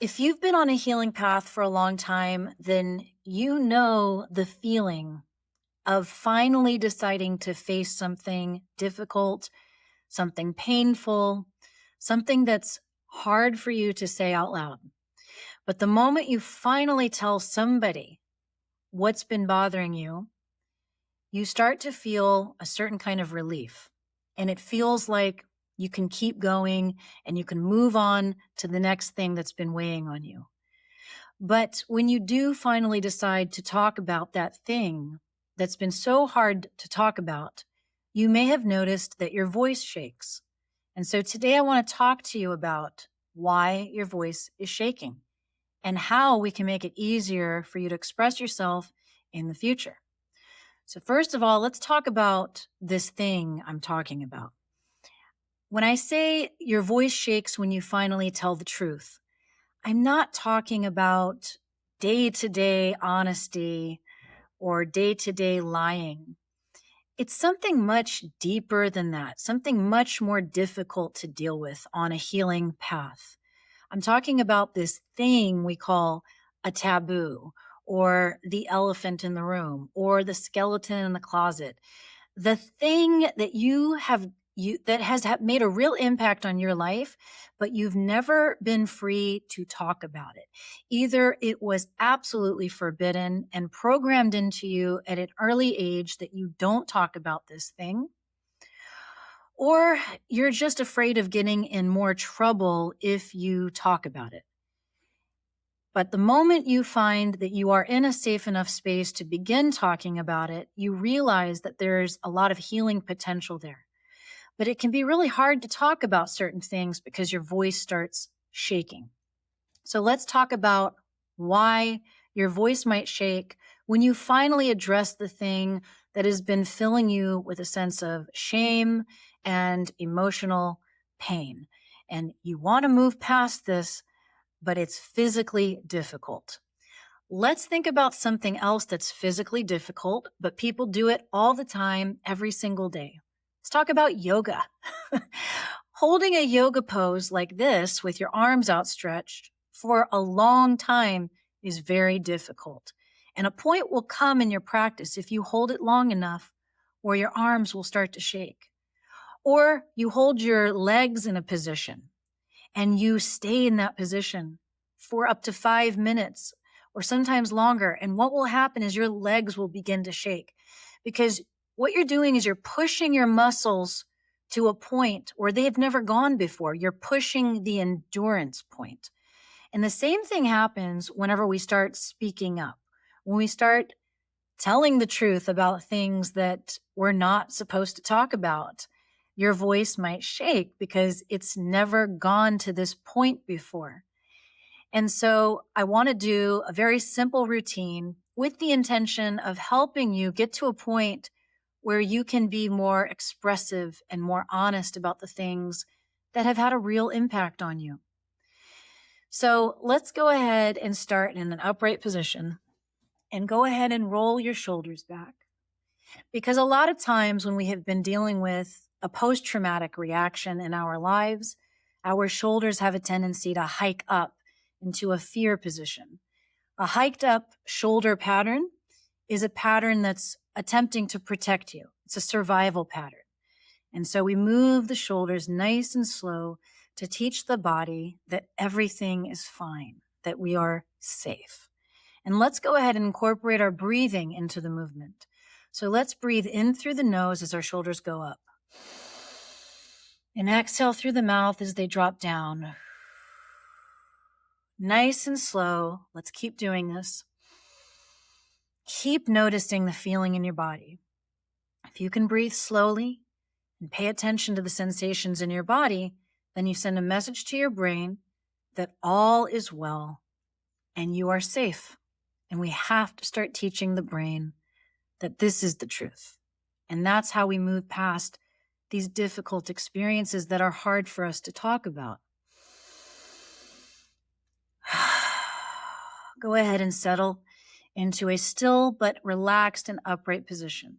If you've been on a healing path for a long time, then you know the feeling of finally deciding to face something difficult, something painful, something that's hard for you to say out loud. But the moment you finally tell somebody what's been bothering you, you start to feel a certain kind of relief. And it feels like you can keep going and you can move on to the next thing that's been weighing on you. But when you do finally decide to talk about that thing that's been so hard to talk about, you may have noticed that your voice shakes. And so today I want to talk to you about why your voice is shaking and how we can make it easier for you to express yourself in the future. So first of all, let's talk about this thing I'm talking about. When I say your voice shakes when you finally tell the truth, I'm not talking about day-to-day honesty or day-to-day lying. It's something much deeper than that, something much more difficult to deal with on a healing path. I'm talking about this thing we call a taboo, or the elephant in the room, or the skeleton in the closet. The thing that that has made a real impact on your life, but you've never been free to talk about it. Either it was absolutely forbidden and programmed into you at an early age that you don't talk about this thing, or you're just afraid of getting in more trouble if you talk about it. But the moment you find that you are in a safe enough space to begin talking about it, you realize that there's a lot of healing potential there. But it can be really hard to talk about certain things because your voice starts shaking. So let's talk about why your voice might shake when you finally address the thing that has been filling you with a sense of shame and emotional pain. And you want to move past this, but it's physically difficult. Let's think about something else that's physically difficult, but people do it all the time, every single day. Let's talk about yoga. Holding a yoga pose like this with your arms outstretched for a long time is very difficult. And a point will come in your practice if you hold it long enough where your arms will start to shake. Or you hold your legs in a position and you stay in that position for up to 5 minutes or sometimes longer. And what will happen is your legs will begin to shake because what you're doing is you're pushing your muscles to a point where they've never gone before. You're pushing the endurance point. And the same thing happens whenever we start speaking up, when we start telling the truth about things that we're not supposed to talk about. Your voice might shake because it's never gone to this point before. And so I want to do a very simple routine with the intention of helping you get to a point where you can be more expressive and more honest about the things that have had a real impact on you. So let's go ahead and start in an upright position and go ahead and roll your shoulders back. Because a lot of times when we have been dealing with a post-traumatic reaction in our lives, our shoulders have a tendency to hike up into a fear position. A hiked up shoulder pattern is a pattern that's attempting to protect you. It's a survival pattern. And so we move the shoulders nice and slow to teach the body that everything is fine, that we are safe. And let's go ahead and incorporate our breathing into the movement. So let's breathe in through the nose as our shoulders go up. And exhale through the mouth as they drop down. Nice and slow. Let's keep doing this. Keep noticing the feeling in your body. If you can breathe slowly and pay attention to the sensations in your body, then you send a message to your brain that all is well and you are safe. And we have to start teaching the brain that this is the truth. And that's how we move past these difficult experiences that are hard for us to talk about. Go ahead and settle into a still but relaxed and upright position.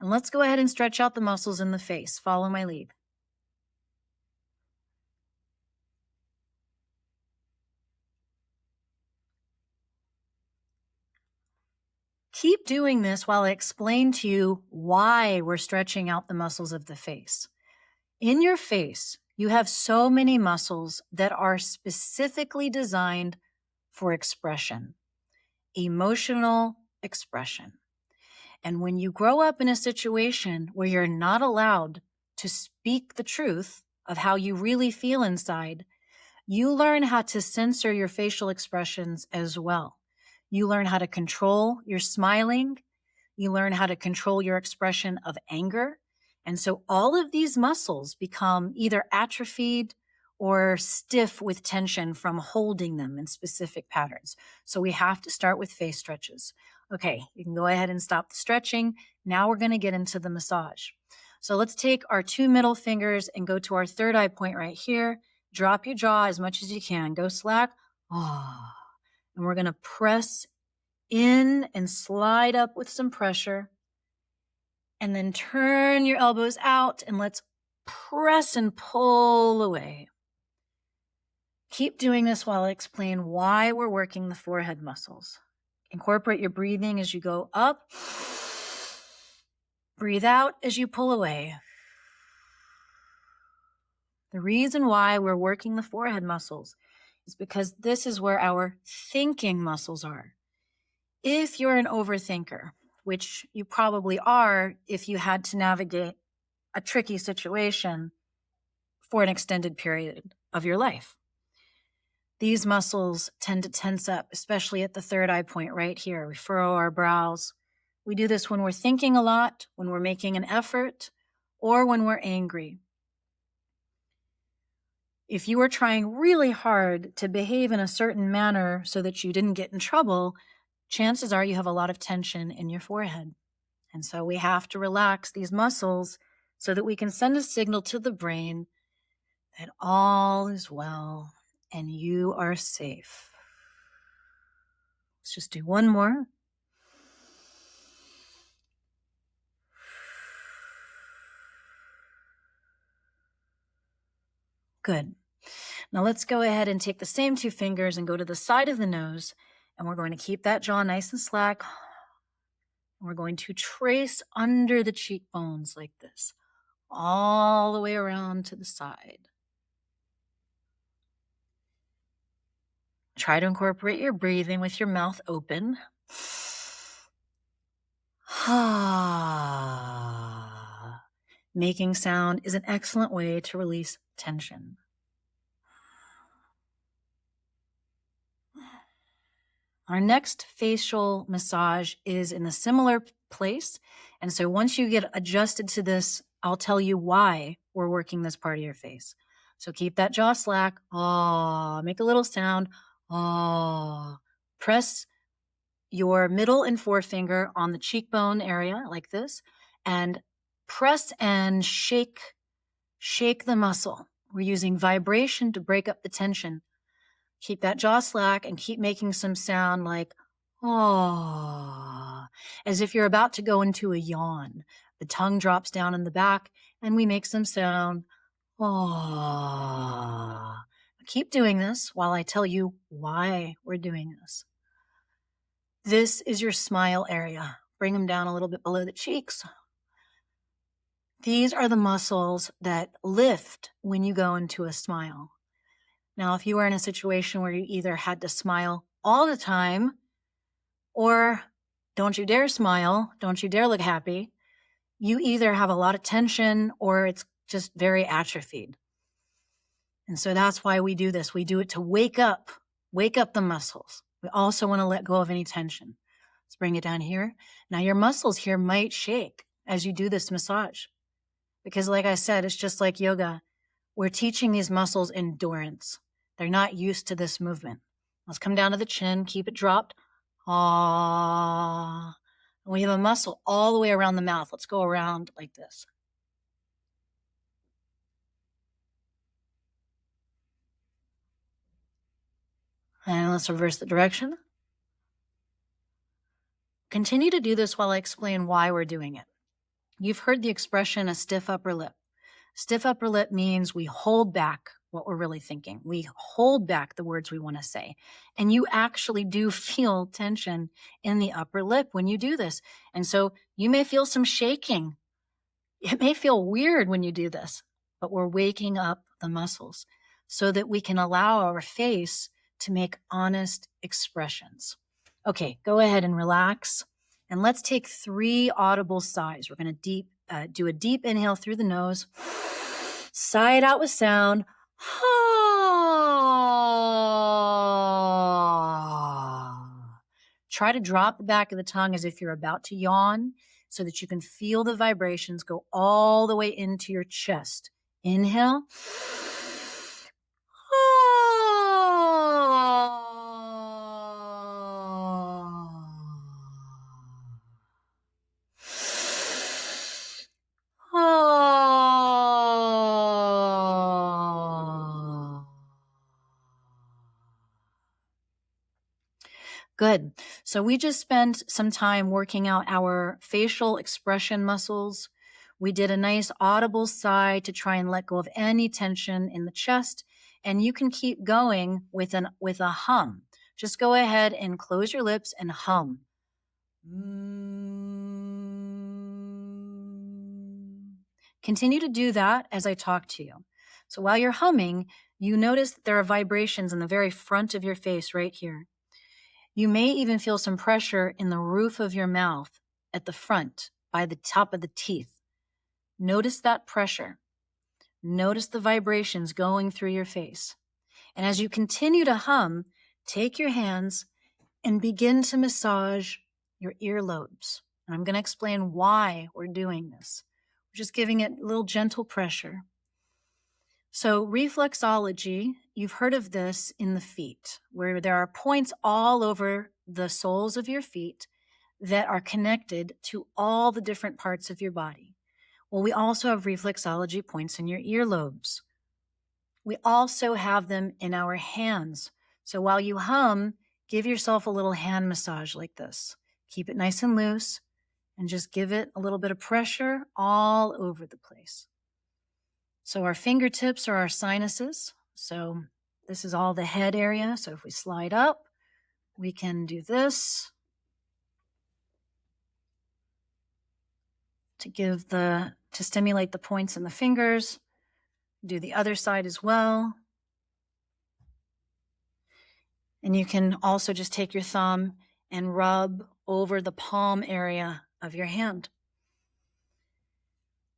And let's go ahead and stretch out the muscles in the face. Follow my lead. Keep doing this while I explain to you why we're stretching out the muscles of the face. In your face, you have so many muscles that are specifically designed for expression, emotional expression. And when you grow up in a situation where you're not allowed to speak the truth of how you really feel inside, you learn how to censor your facial expressions as well. You learn how to control your smiling. You learn how to control your expression of anger. And so all of these muscles become either atrophied or stiff with tension from holding them in specific patterns. So we have to start with face stretches. Okay, you can go ahead and stop the stretching. Now we're going to get into the massage. So let's take our 2 middle fingers and go to our third eye point right here. Drop your jaw as much as you can. Go slack. Ah. And we're going to press in and slide up with some pressure. And then turn your elbows out and let's press and pull away. Keep doing this while I explain why we're working the forehead muscles. Incorporate your breathing as you go up. Breathe out as you pull away. The reason why we're working the forehead muscles is because this is where our thinking muscles are. If you're an overthinker, which you probably are if you had to navigate a tricky situation for an extended period of your life, these muscles tend to tense up, especially at the third eye point right here. We furrow our brows. We do this when we're thinking a lot, when we're making an effort, or when we're angry. If you were trying really hard to behave in a certain manner so that you didn't get in trouble, chances are you have a lot of tension in your forehead. And so we have to relax these muscles so that we can send a signal to the brain that all is well and you are safe. Let's just do one more. Good. Now let's go ahead and take the same 2 fingers and go to the side of the nose, and we're going to keep that jaw nice and slack. We're going to trace under the cheekbones like this, all the way around to the side. Try to incorporate your breathing with your mouth open. Making sound is an excellent way to release tension. Our next facial massage is in a similar place. And so once you get adjusted to this, I'll tell you why we're working this part of your face. So keep that jaw slack. Make a little sound. Press your middle and forefinger on the cheekbone area like this, and press and shake the muscle. We're using vibration to break up the tension. Keep that jaw slack and keep making some sound like, as if you're about to go into a yawn. The tongue drops down in the back and we make some sound, Keep doing this while I tell you why we're doing this. This is your smile area. Bring them down a little bit below the cheeks. These are the muscles that lift when you go into a smile. Now, if you were in a situation where you either had to smile all the time or don't you dare smile, don't you dare look happy, you either have a lot of tension or it's just very atrophied. And so that's why we do this. We do it to wake up the muscles. We also want to let go of any tension. Let's bring it down here. Now your muscles here might shake as you do this massage. Because like I said, it's just like yoga. We're teaching these muscles endurance. They're not used to this movement. Let's come down to the chin, keep it dropped. And we have a muscle all the way around the mouth. Let's go around like this. And let's reverse the direction. Continue to do this while I explain why we're doing it. You've heard the expression a stiff upper lip. Stiff upper lip means we hold back. what we're really thinking. We hold back the words we want to say. And you actually do feel tension in the upper lip when you do this. And so you may feel some shaking. It may feel weird when you do this, but we're waking up the muscles so that we can allow our face to make honest expressions. Okay, go ahead and relax. And let's take 3 audible sighs. We're going to do a deep inhale through the nose, sigh it out with sound. Try to drop the back of the tongue as if you're about to yawn so that you can feel the vibrations go all the way into your chest. Inhale. Good. So we just spent some time working out our facial expression muscles. We did a nice audible sigh to try and let go of any tension in the chest. And you can keep going with a hum. Just go ahead and close your lips and hum. Continue to do that as I talk to you. So while you're humming, you notice that there are vibrations in the very front of your face right here. You may even feel some pressure in the roof of your mouth at the front by the top of the teeth. Notice that pressure. Notice the vibrations going through your face. And as you continue to hum, take your hands and begin to massage your earlobes. And I'm going to explain why we're doing this. We're just giving it a little gentle pressure. So reflexology, you've heard of this in the feet, where there are points all over the soles of your feet that are connected to all the different parts of your body. Well, we also have reflexology points in your earlobes. We also have them in our hands. So while you hum, give yourself a little hand massage like this. Keep it nice and loose and just give it a little bit of pressure all over the place. So our fingertips are our sinuses. So this is all the head area. So if we slide up, we can do this to stimulate the points in the fingers. Do the other side as well. And you can also just take your thumb and rub over the palm area of your hand.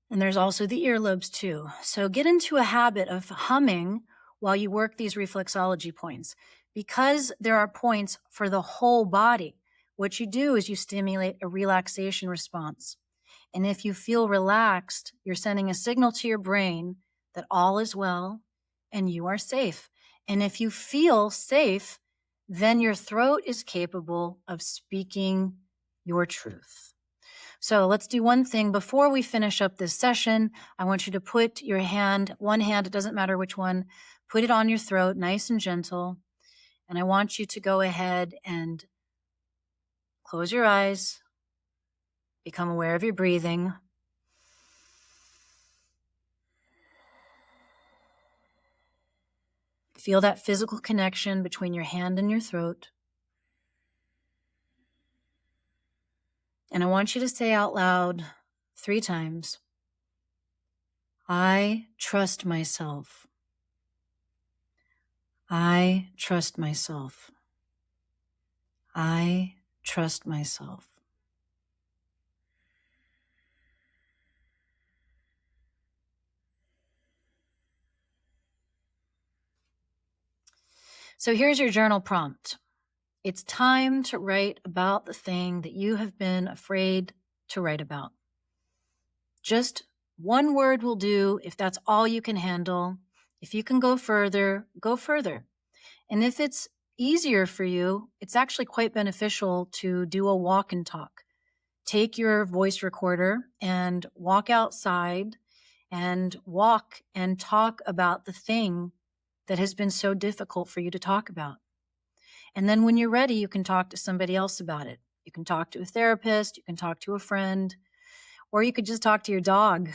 And there's also the earlobes too. So get into a habit of humming while you work these reflexology points. Because there are points for the whole body, what you do is you stimulate a relaxation response. And if you feel relaxed, you're sending a signal to your brain that all is well and you are safe. And if you feel safe, then your throat is capable of speaking your truth. So let's do one thing before we finish up this session. I want you to put your one hand, it doesn't matter which one, put it on your throat, nice and gentle. And I want you to go ahead and close your eyes, become aware of your breathing. Feel that physical connection between your hand and your throat. And I want you to say out loud 3 times, I trust myself. I trust myself. I trust myself. So here's your journal prompt. It's time to write about the thing that you have been afraid to write about. Just one word will do if that's all you can handle. If you can go further, go further. And if it's easier for you, it's actually quite beneficial to do a walk and talk. Take your voice recorder and walk outside and walk and talk about the thing that has been so difficult for you to talk about. And then when you're ready, you can talk to somebody else about it. You can talk to a therapist, you can talk to a friend, or you could just talk to your dog.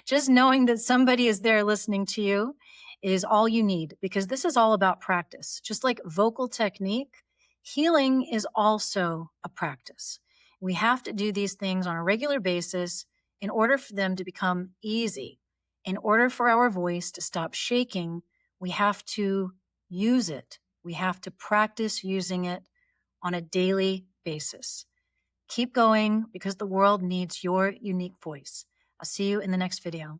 Just knowing that somebody is there listening to you is all you need, because this is all about practice. Just like vocal technique, healing is also a practice. We have to do these things on a regular basis in order for them to become easy. In order for our voice to stop shaking, we have to use it. We have to practice using it on a daily basis. Keep going because the world needs your unique voice. I'll see you in the next video.